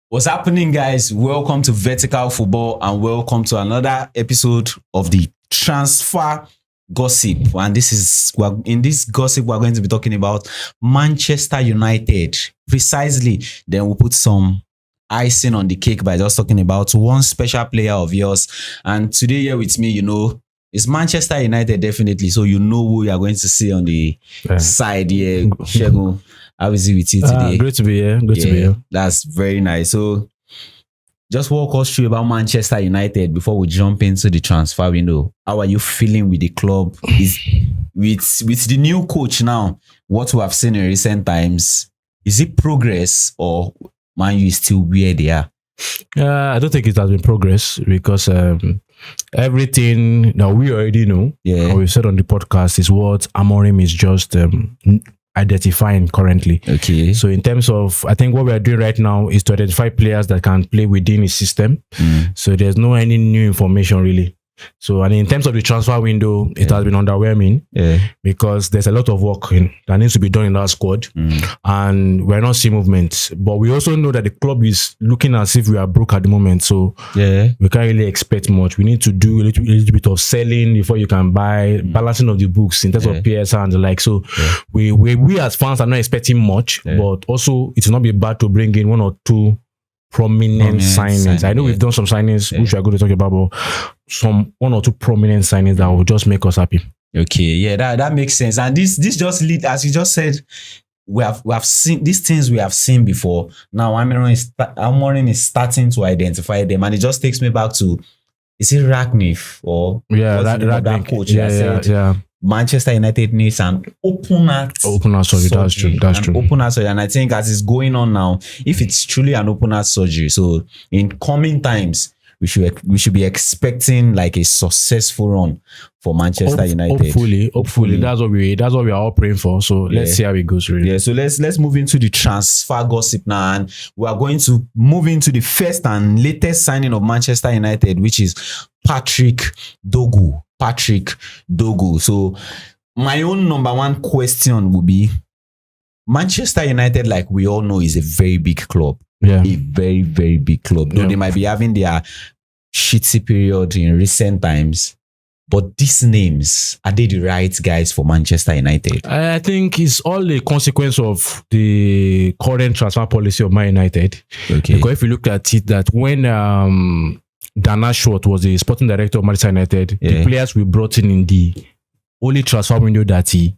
What's happening, guys? Welcome to Vertical Football and welcome to another episode of the Transfer Gossip. And in this gossip, we're going to be talking about Manchester United. Precisely, then we'll put some icing on the cake by just talking about one special player of yours. And today here with me, it's Manchester United, definitely. So you know who you are going to see on the side here. Shegun, how is it with you today? Great to be here. Good to be here. That's very nice. So just walk us through about Manchester United before we jump into the transfer window. How are you feeling with the club? Is with the new coach now, what we have seen in recent times, is it progress or Man U is still where they are? I don't think it has been progress because everything that we already know, or we've said on the podcast, is what Amorim is just identifying currently. Okay. So in terms of, I think what we are doing right now is to identify players that can play within his system. So there's no any new information really. So, and in terms of the transfer window, it has been underwhelming because there's a lot of work that needs to be done in that squad, and we're not seeing movement. But we also know that the club is looking as if we are broke at the moment. So we can't really expect much. We need to do a little bit of selling before you can buy, balancing of the books in terms of PSR and the like. So we as fans are not expecting much, but also it will not be bad to bring in one or two prominent signings. I know we've done some signings which we are going to talk about, but one or two prominent signings that will just make us happy. Okay, that makes sense. And this just lead, as you just said, we have seen these things we have seen before. Now Amorim is starting to identify them, and it just takes me back to, is it Ragnick or that coach? Yeah. Manchester United needs an open heart. Surgery. That's true. Open heart surgery, and I think as it's going on now, if it's truly an open heart surgery, so in coming times, we should be expecting like a successful run for Manchester United. Hopefully, that's what we are all praying for. So let's see how it goes. Really. Yeah. So let's move into the transfer gossip now, and we are going to move into the first and latest signing of Manchester United, which is Patrick Dorgu. So my own number one question would be, Manchester United, like we all know, is a very big club. Yeah. A very, very big club. Though they might be having their shitty period in recent times, but these names, are they the right guys for Manchester United? I think it's all a consequence of the current transfer policy of Man United. Okay. Because if you look at it, that when Dan Ashworth was the sporting director of Manchester United, the players we brought in the only transfer window that he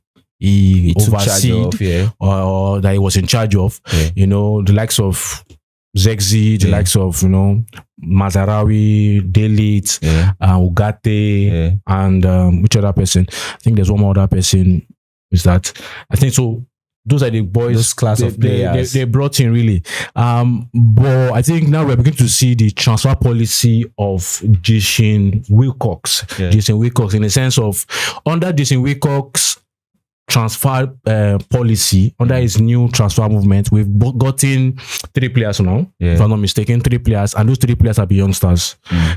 overseen or that he was in charge of, the likes of Zegzi, the likes of Mazarawi, Delit, Ugarte, and which other person? I think there's one more other person. Is that? I think so. Those are the boys, those class of players they brought in really. But I think now we're beginning to see the transfer policy of Jason Wilcox. Jason Wilcox, in the sense of, under Jason Wilcox transfer policy, under his new transfer movement, we've gotten 3 players now, if I'm not mistaken, 3 players, and those 3 players are youngsters.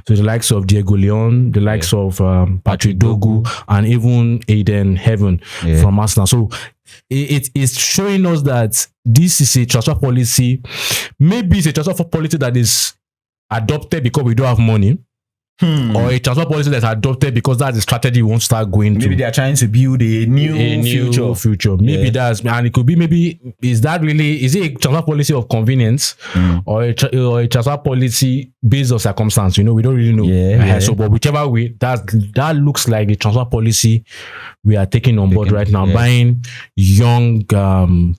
So the likes of Diego Leon, the likes of Patrick Dorgu, and even Ayden Heaven from Arsenal. So it is showing us that this is a transfer policy. Maybe it's a transfer policy that is adopted because we don't have money, or a transfer policy that's adopted because that's the strategy we want to start going to. Maybe they are trying to build a new future. Maybe that's, and it could be, maybe is it a transfer policy of convenience or a transfer policy based on circumstance? We don't really know. So, but whichever way, that looks like the transfer policy we are taking on board right now, buying young,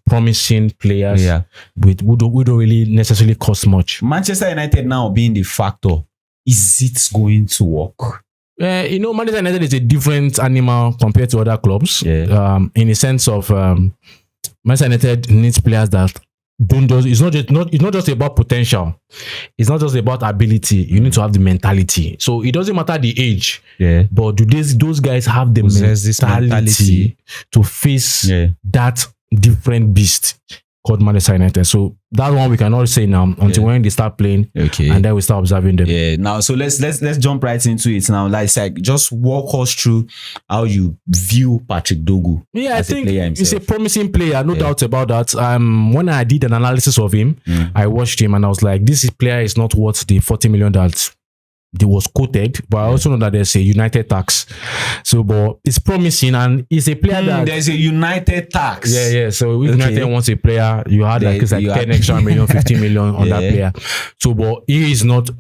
promising players with who don't really necessarily cost much. Manchester United now being the factor, is it going to work? Manchester United is a different animal compared to other clubs. In the sense of Manchester United needs players that don't just. It's not just about potential. It's not just about ability. You need to have the mentality. So it doesn't matter the age. But do those guys have the mentality to face that different beast? called Manchester United. So that one we cannot say now until when they start playing, and then we start observing them. Yeah. Now, so let's jump right into it now. Like just walk us through how you view Patrick Dorgu. Yeah, I think he's a promising player, no doubt about that. When I did an analysis of him, I watched him and I was like, this player is not worth the 40 million that was quoted, but I also know that there's a United tax. So, but it's promising, and he's a player that there's a United tax. Yeah. So if United wants a player, you had like 10 extra million, 15 million on that player. So, but he is not.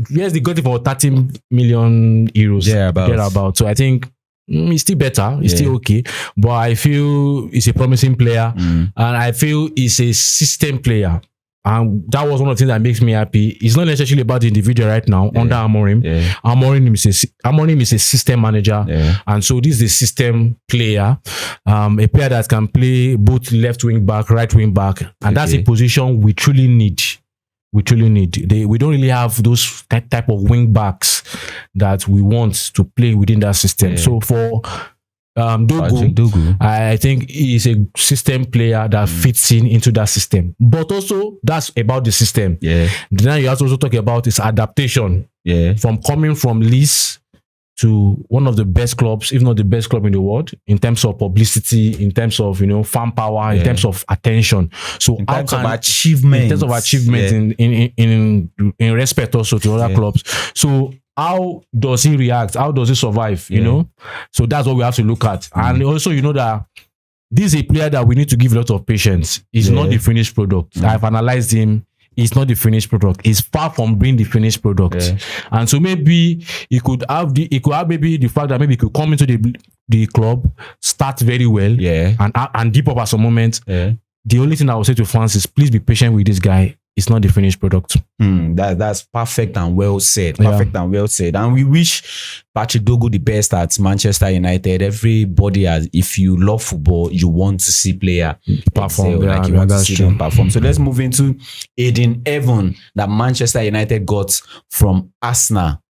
Yes, they got it for 30 million euros. Thereabout. So I think he's still better. He's still okay. But I feel he's a promising player, and I feel he's a system player. And that was one of the things that makes me happy. It's not necessarily about the individual right now under Amorim. Amorim is a system manager. And so this is a system player. A player that can play both left wing back, right wing back. And that's a position we truly need. We don't really have those type of wing backs that we want to play within that system. So for Dorgu, I think he's a system player that fits into that system. But also, that's about the system. Then you have to also talk about his adaptation. From coming from Leeds to one of the best clubs, if not the best club in the world, in terms of publicity, in terms of fan power, in terms of attention. So in terms of achievement, in respect also to other clubs. So how does he react? How does he survive? You know, so that's what we have to look at. And also, that this is a player that we need to give a lot of patience. He's not the finished product. I've analyzed him. He's not the finished product. He's far from being the finished product. And so maybe he could have maybe the fact that maybe he could come into the club, start very well, and dip up at some moment. The only thing I would say to fans is please be patient with this guy. It's not the finished product. That's perfect and well said. And we wish Patrick Dorgu the best at Manchester United. Everybody, if you love football, you want to see player perform. You want to see them perform. So let's move into Ayden that Manchester United got from Arsenal.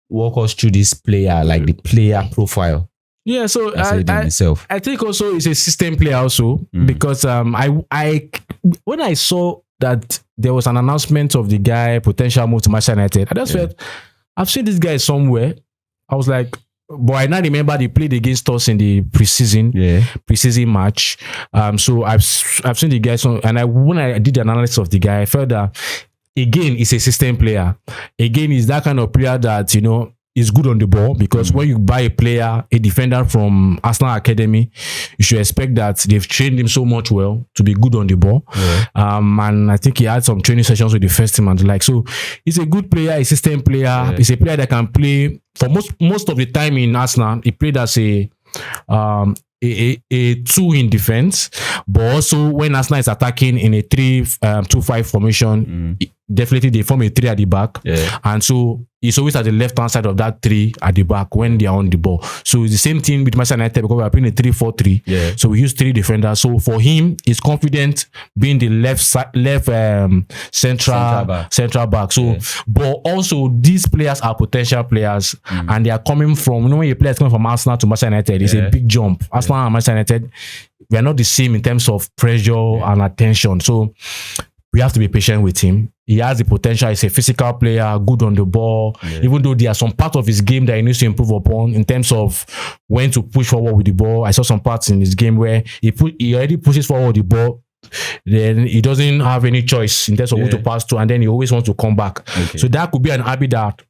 Walk us through this player, like the player profile. Yeah, so I think also it's a system player also because when I saw that there was an announcement of the guy potential move to Manchester United, I just felt I've seen this guy somewhere. I was like, but I now remember they played against us in the preseason match. So I've seen the guy. When I did the analysis of the guy, I felt that again, he's a system player. Again, he's that kind of player that is good on the ball, because when you buy a player, a defender from Arsenal Academy, you should expect that they've trained him so much well to be good on the ball. And I think he had some training sessions with the first team and the like. So he's a good player, a system player. He's a player that can play for most of the time in Arsenal. He played as a 2 in defense, but also when Arsenal is attacking in a 3-2-5 formation, definitely they form a 3 at the back, and so he's always at the left hand side of that 3 at the back when they are on the ball. So it's the same thing with Manchester United because we are playing a 3-4-3. So we use 3 defenders. So for him, he's confident being the left central back. So, but also these players are potential players, and they are coming from when a player is coming from Arsenal to Manchester United, it's a big jump. Arsenal and Manchester United, we are not the same in terms of pressure and attention. So we have to be patient with him. He has the potential. He's a physical player, good on the ball. Even though there are some parts of his game that he needs to improve upon in terms of when to push forward with the ball. I saw some parts in his game where he already pushes forward the ball, then he doesn't have any choice in terms of who to pass to, and then he always wants to come back. So that could be an habit that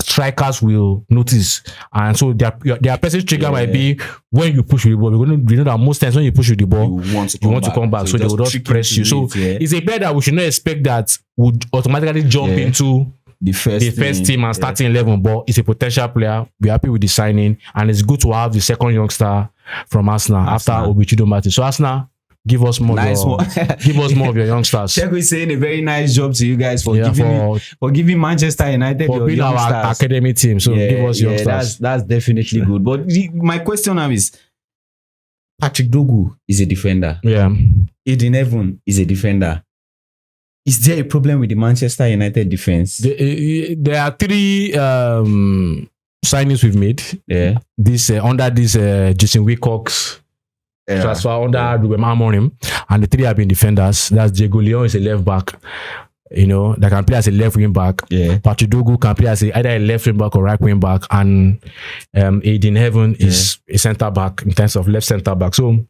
strikers will notice, and so their person trigger might be when you push with the ball. We know that most times when you push with the ball, you want to come back, so they will not press you. So it's a player that we should not expect that would automatically jump into the first team and starting 11. But it's a potential player. We're happy with the signing, and it's good to have the second youngster from Arsenal after Obichido Martin. So Arsenal, give us more. Give us more of your youngsters. Checo is saying a very nice job to you guys for giving Manchester United for being our academy team. So give us youngsters. That's definitely good. But my question now is, Patrick Dorgu is a defender. Ayden is a defender. Is there a problem with the Manchester United defense? There are 3 signings we've made. This under this Jason Wilcox transfer under Ruben amorim, and the 3 have been defenders. That's Diego Leon is a left back, that can play as a left wing back. Patrick Dorgu can play as either a left wing back or right wing back, and Ayden Heaven is a centre back in terms of left centre back. So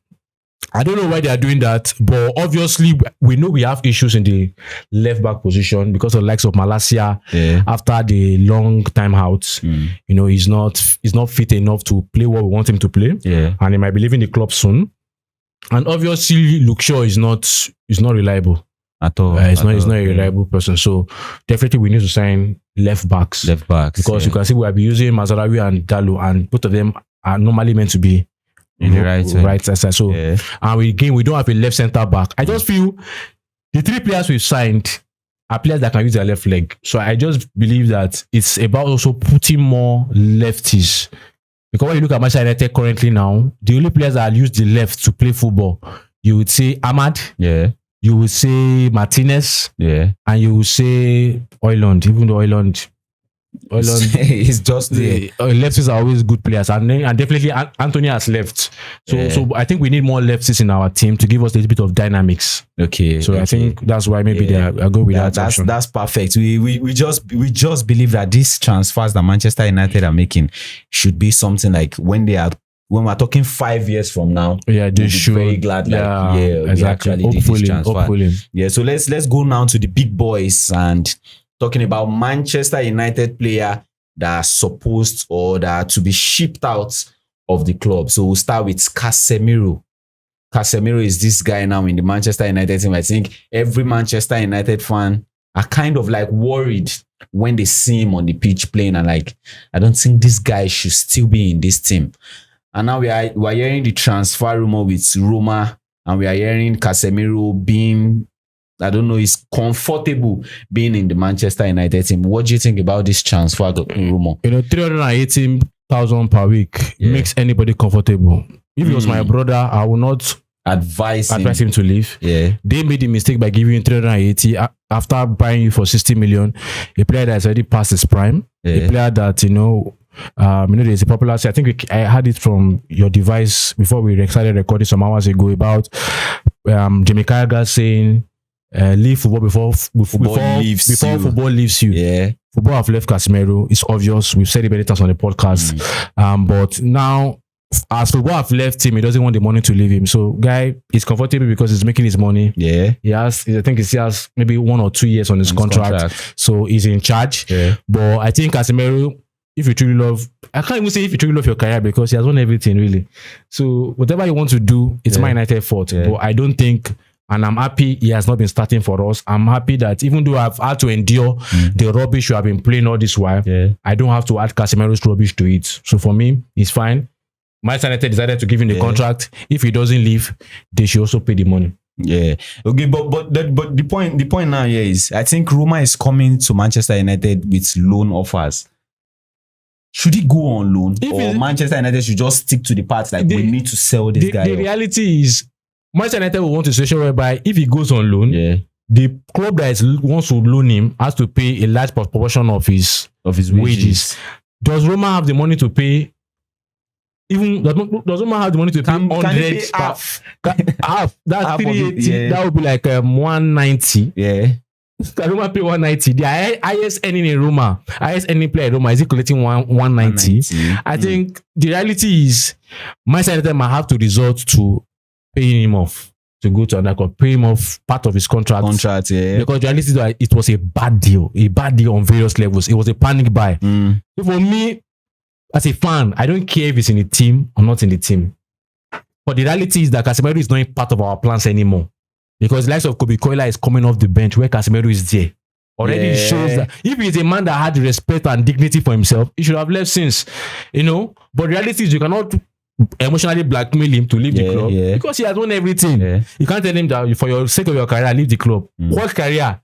I don't know why they are doing that, but obviously we know we have issues in the left back position because of the likes of Malacia after the long time out. He's not fit enough to play what we want him to play, and he might be leaving the club soon. And obviously Luke Shaw is not reliable at all. He's not a reliable person. So definitely we need to sign left backs because you can see we have been using Mazarawi and Dalo, and both of them are normally meant to be in the right side. So and we don't have a left centre back. I just feel the 3 players we've signed are players that can use their left leg. So I just believe that it's about also putting more lefties. Because when you look at Manchester United currently now, the only players that use the left to play football, you would say Ahmad, you would say Martinez, and you would say Højlund. Even though Højlund is just the lefties are always good players, and definitely Anthony has left. So I think we need more lefties in our team to give us a little bit of dynamics. I think that's why maybe I go with that. That's perfect. We just believe that these transfers that Manchester United are making should be something like when we're talking 5 years from now, they should be very glad. Exactly. We actually did this transfer. Hopefully. So let's go now to the big boys and talking about Manchester United player that are supposed or that are to be shipped out of the club. So we'll start with Casemiro. Casemiro is this guy now in the Manchester United team. I think every Manchester United fan are kind of like worried when they see him on the pitch playing, and like, I don't think this guy should still be in this team. And now we are hearing the transfer rumor with Roma, and we are hearing Casemiro being, I don't know, is comfortable being in the Manchester United team. What do you think about this transfer rumor? 318,000 per week makes anybody comfortable. If it was my brother, I would not advise him to leave. They made the mistake by giving you 380 after buying you for 60 million. A player that has already passed his prime. A player that, there's a popular, I think I had it from your device before we started recording some hours ago about Jamie Carragher saying, leave football before football leaves you. Football have left Casemiro. It's obvious. We've said it many times on the podcast. But now, as football have left him, he doesn't want the money to leave him. So, guy is comfortable because he's making his money. I think he has maybe 1 or 2 years on his contract. So he's in charge. But I think Casemiro, if you truly love, I can't even say if you truly love your career because he has won everything really. So whatever you want to do, it's Man United fault. But I don't think. And I'm happy he has not been starting for us. I'm happy that even though I've had to endure the rubbish you have been playing all this while, I don't have to add Casemiro's rubbish to it. So for me, it's fine. Manchester United decided to give him the contract. If he doesn't leave, they should also pay the money. Okay, but the point now here is, I think Roma is coming to Manchester United with loan offers. Should he go on loan, or Manchester United should just stick to the part we need to sell this guy? The reality is, Manchester United will want a situation whereby if he goes on loan, the club that wants to loan him has to pay a large proportion of his wages. Does Roma have the money to pay? Does Roma have the money to pay 100? Half. That's 380. That would be like 190. Can Roma pay 190? The highest earning in Roma, highest earning player in Roma, is he collecting 190? I think the reality is Manchester United might have to resort to paying him off to go to another club, pay him off part of his contract. Because the reality is that it was a bad deal on various levels. It was a panic buy. So for me, as a fan, I don't care if it's in the team or not in the team. But the reality is that Casemiro is not part of our plans anymore. Because the likes of Kobe Koila is coming off the bench where Casemiro is there. Already shows that if he's a man that had respect and dignity for himself, he should have left since. But the reality is you cannot emotionally blackmail him to leave the club because he has won everything. You can't tell him that for your sake of your career, leave the club. What career?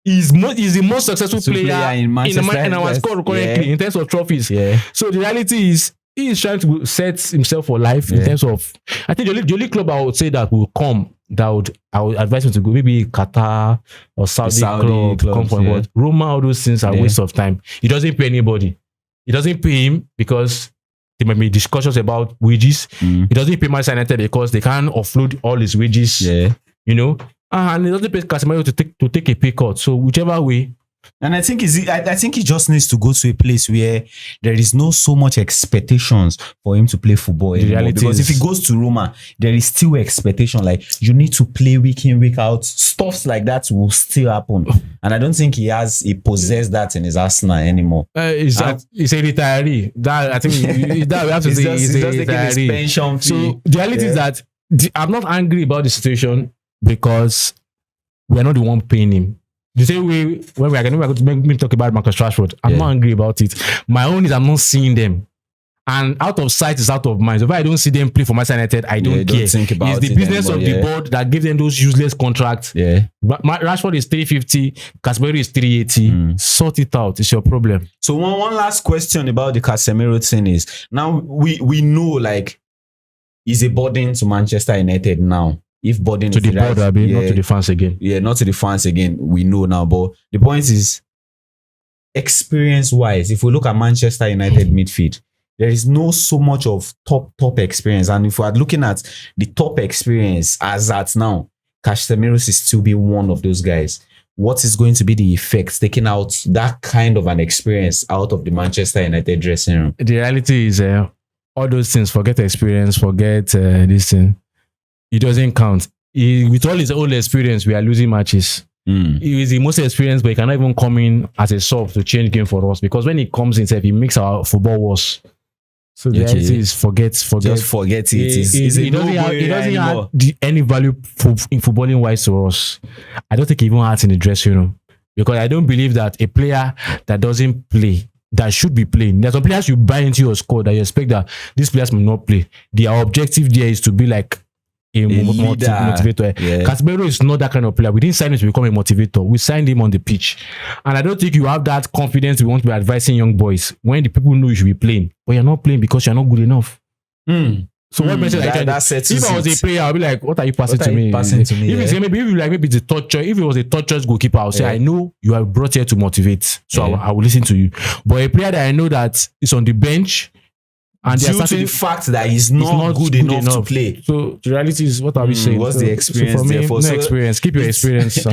He's the most successful player in our squad currently in terms of trophies. So the reality is he is trying to set himself for life in terms of. I think the only club I would say that will come I would advise him to go maybe Qatar or Saudi club come for what Roma. All those things are waste of time. He doesn't pay anybody. He doesn't pay him because there might be discussions about wages. He doesn't pay Manchester United because they can't offload all his wages. Yeah. You know, and he doesn't pay Casemiro to take a pay cut. So whichever way. And I think I think he just needs to go to a place where there is no so much expectations for him to play football anymore. Because if he goes to Roma, there is still expectation. Like you need to play week in, week out. Stuff like that will still happen. And I don't think he possesses that in his Arsenal anymore. He's a retiree. That I think that we have to say he's a retiree. Pension fee. So the reality is that I'm not angry about the situation because we're not the one paying him. The same way when we're going to make me talk about Marcus Rashford, I'm not angry about it. My own is I'm not seeing them. And out of sight is out of mind. So if I don't see them play for Manchester United, I don't care. Think about it's the business of the board that gives them those useless contracts. Yeah. Rashford is 350, Casemiro is 380. Sort it out. It's your problem. So one last question about the Casemiro thing is, now we know like he's a burden to Manchester United now. If burden to the board, not to the fans again. Yeah, not to the fans again. We know now, but the point is, experience-wise, if we look at Manchester United midfield, there is no so much of top experience. And if we are looking at the top experience as at now, Casemiro is still be one of those guys. What is going to be the effect taking out that kind of an experience out of the Manchester United dressing room? The reality is, all those things, forget experience, forget this thing. It doesn't count. With all his old experience, we are losing matches. He is the most experienced, but he cannot even come in as a sub to change game for us because when he comes in, he makes our football worse. So the reality is forget. Just forget it. He doesn't have any value in footballing wise to us. I don't think he even has in the dressing room because I don't believe that a player that doesn't play, that should be playing. There's some players you buy into your squad that you expect that these players may not play. Their objective there is to be like a motivator. Casemiro is not that kind of player. We didn't sign him to become a motivator. We signed him on the pitch. And I don't think you have that confidence we want to be advising young boys when the people know you should be playing. But you're not playing because you're not good enough. So what message if I was a player, I'll be like, what are you passing to me? Maybe the third choice. If it was a third choice goalkeeper, I'll say, I know you are brought here to motivate. So I will listen to you. But a player that I know that is on the bench, and due to the fact that he's not good enough to play. So the reality is, what are we saying? What's the experience? So for me, no experience. Keep your experience.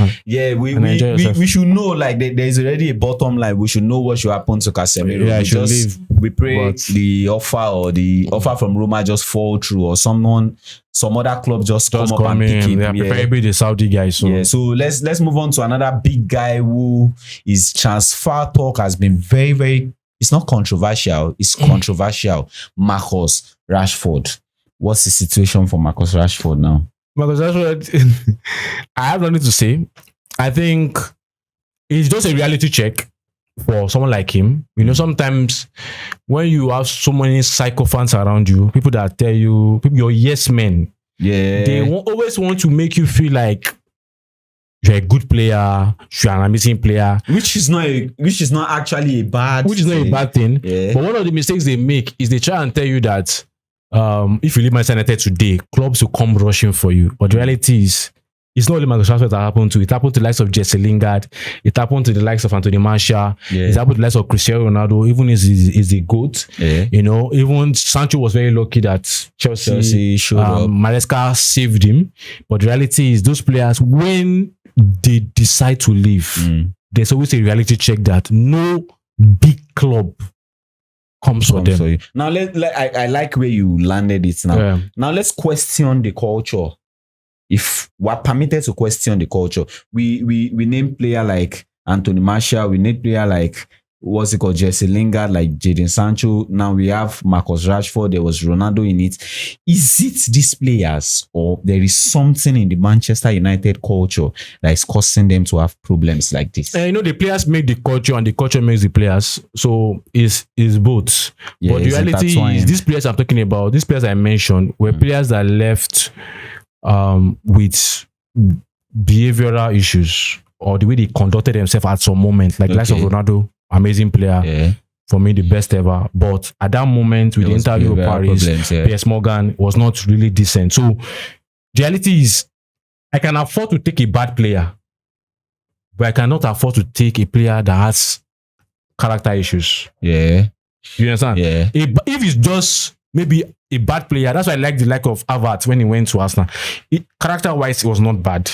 We should know like there's already a bottom line. We should know what should happen to Casemiro. We pray the offer from Roma just fall through, or some other club just come up and pick him. They are preferably the Saudi guys. So let's move on to another big guy who his transfer talk has been very, very. It's not controversial. It's controversial. Marcus Rashford. What's the situation for Marcus Rashford now? Marcus Rashford, I have nothing to say. I think it's just a reality check for someone like him. You know, sometimes when you have so many sycophants around you, people that tell you, your yes men, they always want to make you feel like you're a good player, you're an amazing player, which is not actually a bad thing. But one of the mistakes they make is they try and tell you that if you leave Manchester United today, clubs will come rushing for you. But the reality is, it's not only Marcus Rashford that happened to. It happened to the likes of Jesse Lingard. It happened to the likes of Anthony Martial. It happened to the likes of Cristiano Ronaldo. Even is the GOAT. You know, even Sancho was very lucky that Chelsea showed up. Maresca saved him. But the reality is, those players, when they decide to leave, there's always a reality check that no big club comes for them. So, now, I like where you landed it now. Now, let's question the culture. If we're permitted to question the culture, we name player like Anthony Martial, we name player like Jesse Lingard, like Jadon Sancho. Now we have Marcus Rashford. There was Ronaldo in it. Is it these players, or there is something in the Manchester United culture that is causing them to have problems like this? The players make the culture, and the culture makes the players. So it's both. But the reality is, these players I'm talking about, these players I mentioned, were players that left with behavioral issues, or the way they conducted themselves at some moment, like last of Ronaldo, amazing player, for me the best ever. But at that moment with the interview of Paris, Piers Morgan was not really decent. So the reality is, I can afford to take a bad player, but I cannot afford to take a player that has character issues. You understand? Yeah. If he's just maybe a bad player, that's why I like the like of Havertz when he went to Arsenal. Character-wise, it was not bad.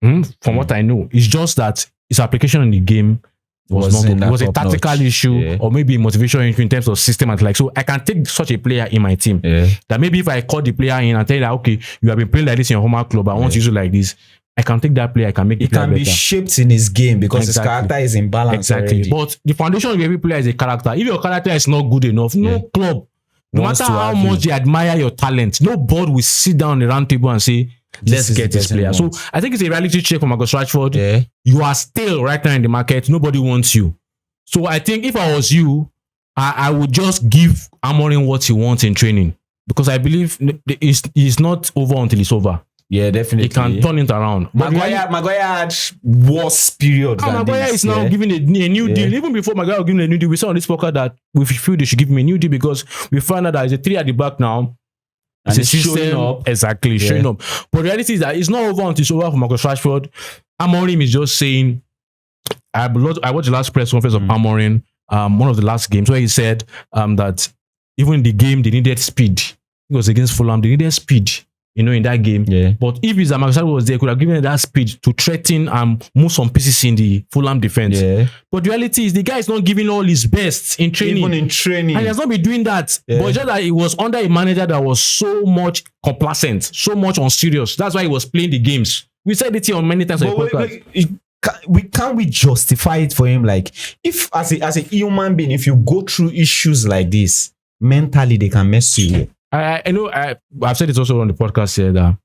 From what I know, it's just that his application in the game was not good. It was a tactical issue or maybe a motivation issue in terms of system and like. So I can take such a player in my team. That maybe if I call the player in and tell you that, okay, you have been playing like this in your home club, I want you to like this. I can take that player. I can make the player better. He can be shaped in his game because his character is in balance. Exactly. But the foundation of every player is a character. If your character is not good enough, no club, no matter how much they admire your talent, no board will sit down on the round table and say, let's get this player. So I think it's a reality check for Marcus Rashford. You are still right now in the market. Nobody wants you. So I think if I was you, I would just give Amorim what he wants in training, because I believe it's not over until it's over. Yeah, definitely. He can turn it around. Maguire had worse period. Maguire is now giving a new deal. Even before Maguire was giving a new deal, we saw on this podcast that we feel they should give him a new deal because we found out that it's a 3 at the back now. And it's showing up. Exactly, showing up. But the reality is that it's not over until it's over for Marcus Rashford. Amorim is just saying, I watched the last press conference of Amorim, one of the last games, where he said that even in the game, they needed speed. It was against Fulham, they needed speed. In that game. But if his Marcus Rashford was there, could have given him that speed to threaten and move some pieces in the Fulham defense. But the reality is the guy is not giving all his best in training. Even in training. And he has not been doing that. But just that he was under a manager that was so much complacent, so much unserious. That's why he was playing the games. We said it here on many times on the podcast. Can't we justify it for him? Like, if as a human being, if you go through issues like this, mentally they can mess you up. I know I've said it also on the podcast here that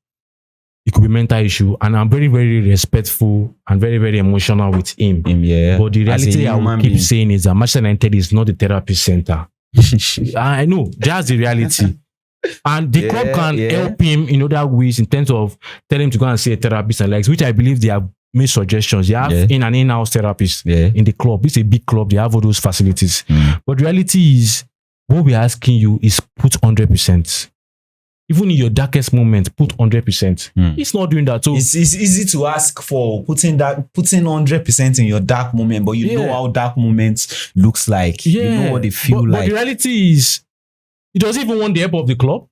it could be mental issue, and I'm very, very respectful and very, very emotional with him. But the reality I will keep saying is that Manchester United is not the therapy center. I know, that's the reality. And the club can help him in other ways in terms of telling him to go and see a therapist and likes, which I believe they have made suggestions. They have in-house therapist in the club. It's a big club. They have all those facilities. But the reality is, what we're asking you is put 100%. Even in your darkest moment, put 100%. It's not doing that. So it's easy to ask for putting 100% in your dark moment, but you know how dark moments looks like. You know what they feel like. But the reality is, he doesn't even want the help of the club.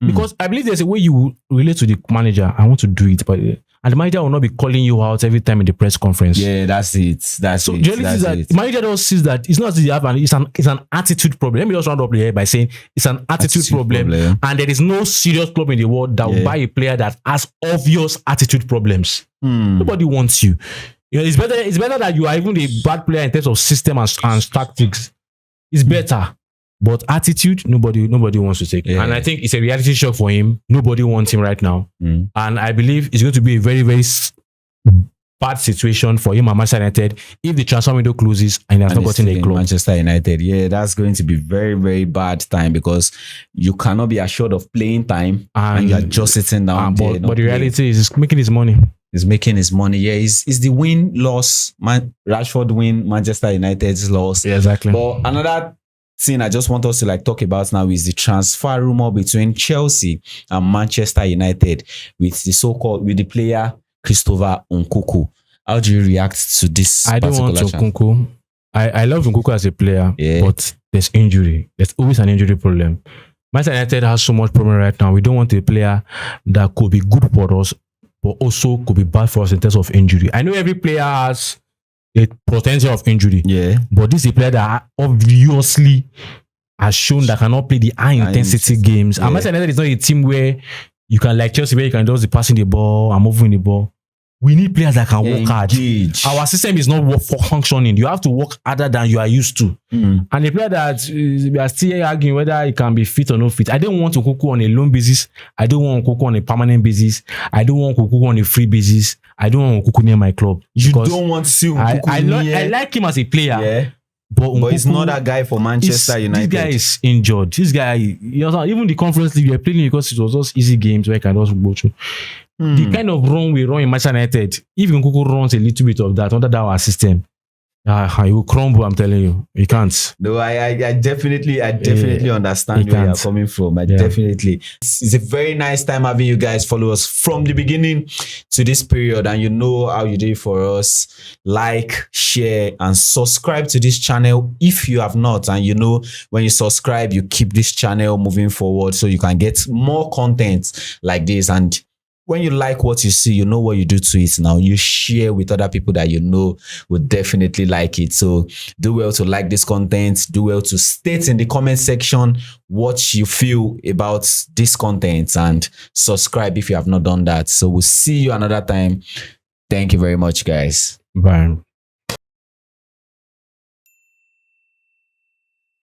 Because I believe there's a way you relate to the manager. I want to do it, but and the manager will not be calling you out every time in the press conference. Yeah, that's it. The reality is that the manager just sees that it's not as if you have it's an attitude problem. Let me just round up here by saying it's an attitude problem. And there is no serious club in the world that will buy a player that has obvious attitude problems. Nobody wants you. It's better that you are even a bad player in terms of system and tactics. It's better. But attitude, nobody wants to take it. And I think it's a reality shock for him. Nobody wants him right now. And I believe it's going to be a very, very bad situation for him at Manchester United if the transfer window closes and he has not gotten a club. Manchester United, that's going to be very, very bad time because you cannot be assured of playing time and you're just sitting down there. But the reality is he's making his money. He's making his money. Yeah, it's the win-loss. Rashford win, Manchester United's loss. Yeah, exactly. But another thing I just want us to talk about now is the transfer rumor between Chelsea and Manchester United with the player Christopher Nkunku. How do you react to this? I don't want Nkunku. I love Nkunku as a player, but there's injury. There's always an injury problem. Manchester United has so much problem right now. We don't want a player that could be good for us, but also could be bad for us in terms of injury. I know every player has a potential of injury. But this is a player that obviously has shown that cannot play the high intensity games. And Manchester United is not a team where you can like Chelsea, where you can just be passing the ball and moving the ball. We need players that can work hard. Our system is not functioning. You have to work harder than you are used to. And a player that we are still arguing whether he can be fit or not fit. I don't want Nkunku on a loan basis. I don't want Nkunku on a permanent basis. I don't want Nkunku on a free basis. I don't want Nkunku near my club. You don't want to see Nkunku I like him as a player. But Nkunku, he's not that guy for Manchester United. This guy is injured. This guy, even the Conference League, we are playing because it was just easy games where I can just go through. The kind of run we run in Manchester United, if Nkunku runs a little bit of that under our system, It will crumble. I'm telling you, you can't. No, I definitely understand you where you're can't. coming from. Yeah. Definitely. It's a very nice time having you guys follow us from the beginning to this period, and you know how you do it for us. Like, share, and subscribe to this channel if you have not. And you know, when you subscribe, you keep this channel moving forward so you can get more content like this. And when you like what you see, you know what you do to it now. You share with other people that you know would definitely like it. So do well to like this content. Do well to state in the comment section what you feel about this content, and subscribe if you have not done that. So we'll see you another time. Thank you very much, guys. Bye.